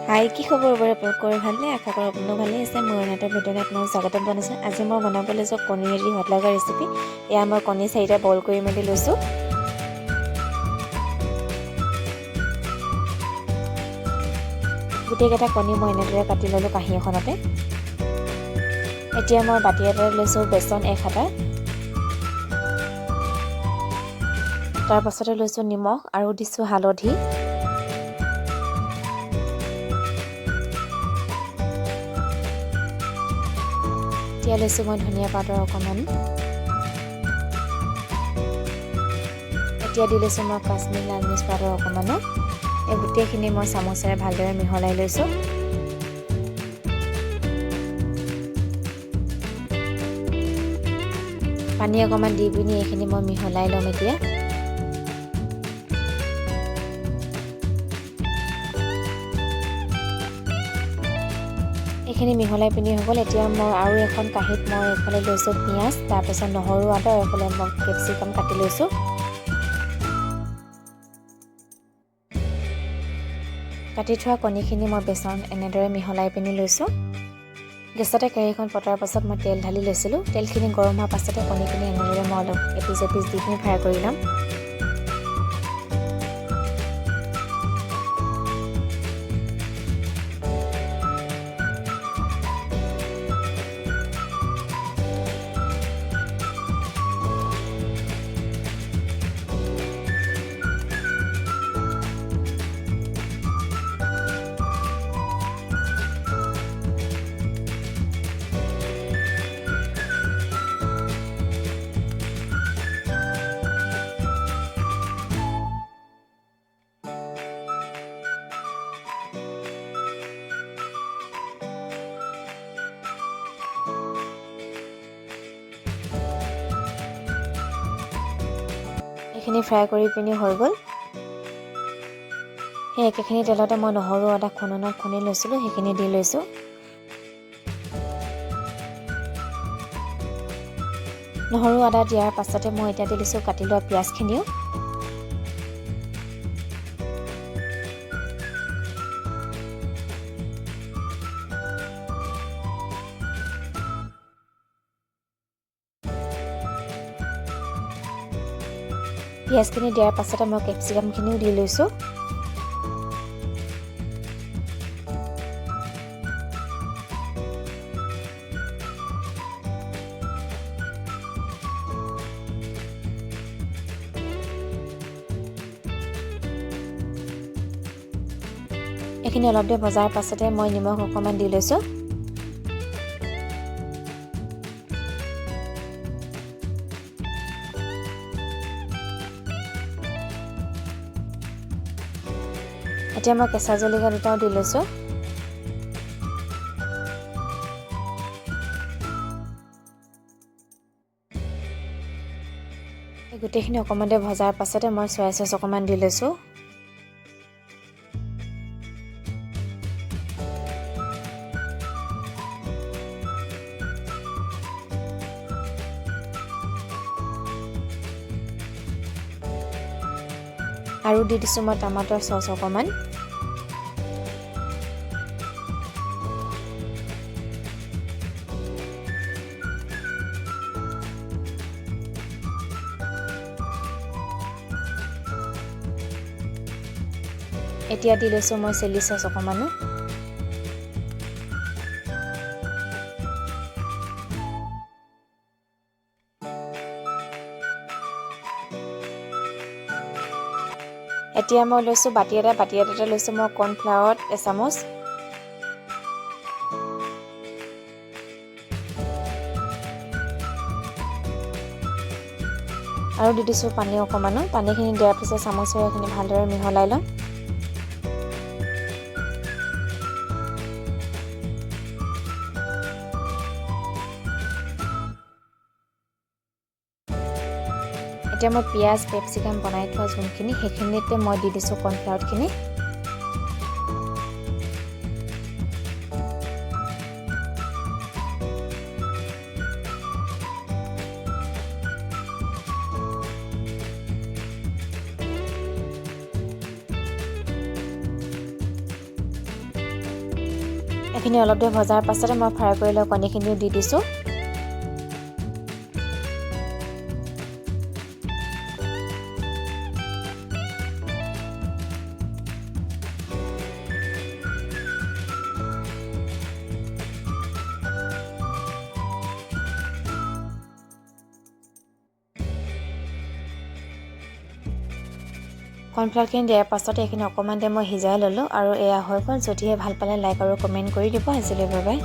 হাই কি খবৰ বাৰু আপোনালোকৰ ভালনে আশা কৰোঁ আপোনালোক ভালেই আছে মোৰ এটা ভিডিঅ'ত আপোনাক স্বাগতম জনাইছোঁ আজি মই বনাব লৈছোঁ কণীৰ সোৱাদ লগা ৰেচিপি এয়া মই কণী 4টা বইল কৰি মেলি লৈছোঁ গোটেইকেইটা কণী মই এনেদৰে কাটি ল'লোঁ কাঁহী এখনতে এতিয়া মই বাটি এটাত লৈছোঁ বেচন 1 হাতা তাৰ পাছতে লৈছোঁ নিমখ আৰু দিছোঁ হালধি এতিয়া লৈছোঁ মই ধনিয়া পাউডাৰ অকণমান এতিয়া দি লৈছোঁ মই কাশ্মীৰী লাল মিৰ্চ পাউডাৰ অকণমানো এই গোটেইখিনি মই চামুচেৰে ভালদৰে মিহলাই লৈছোঁ পানী অকণমান দি পিনি এইখিনি মই মিহলাই ল'ম এতিয়া এইখিনি মিহলাই পিনি হৈ গ'ল এতিয়া মই আৰু এখন কাঁহীত মই এইফালে লৈছোঁ পিঁয়াজ তাৰপিছত নহৰু আদা আৰু এইফালে মই কেপচিকাম কাটি লৈছোঁ কাটি থোৱা কণীখিনি মই বেচন এনেদৰে মিহলাই পিনি লৈছোঁ গেছতে কেৰাহীখন পতাৰ পাছত মই তেল ঢালি লৈছিলোঁ তেলখিনি গৰম হোৱাৰ পাছতে কণীখিনি এনেদৰে মই অলপ এপিচ এপিচ দি পিনি ফ্ৰাই কৰি ল'ম এইখিনি ফ্ৰাই কৰি পিনি হৈ গ'ল সেই একেখিনি তেলতে মই নহৰু আদা খুন্দনাত খুন্দি লৈছিলোঁ সেইখিনি দি লৈছোঁ নহৰু আদা দিয়াৰ পাছতে মই এতিয়া দি লৈছোঁ কাটি লোৱা পিঁয়াজখিনিও পিঁয়াজখিনি দিয়াৰ পাছতে মই কেপচিকামখিনিও দি লৈছোঁ এইখিনি অলপ দেৰি ভজাৰ পাছতে মই নিমখ অকণমান দি লৈছোঁ এতিয়া মই কেঁচা জলকীয়া দুটাও দি লৈছোঁ এই গোটেইখিনি অকণমান দেৰি ভজাৰ পাছতে মই চয়া চচ অকণমান দি লৈছোঁ আৰু দি দিছোঁ মই টমাটৰ চচ অকণমান এতিয়া দি লৈছোঁ মই চিলি চচ অকণমানো এতিয়া মই লৈছোঁ বাটি এটাতে লৈছোঁ মই কৰ্ণফ্লাৱাৰ এচামুচ আৰু দি দিছোঁ পানী অকণমানো পানীখিনি দিয়াৰ পিছত চামুচেৰে এইখিনি ভালদৰে মিহলাই ল'ম এতিয়া মই পিঁয়াজ কেপচিকাম বনাই থোৱা যোনখিনি সেইখিনিতে মই দি দিছোঁ কৰ্ণফ্লাৱাৰখিনি এইখিনি অলপ দেৰি ভজাৰ পাছতে মই ফ্ৰাই কৰি লোৱা কণীখিনিও দি দিছোঁ। কৰ্ণফ্লাৱাৰখিনি দিয়াৰ পাছতে এইখিনি অকণমান টাইম মই সিজাই ল'লোঁ আৰু এয়া হৈ গ'ল। যদিহে ভাল পালে লাইক আৰু কমেণ্ট কৰি দিব। আজিলৈ বাই বাই।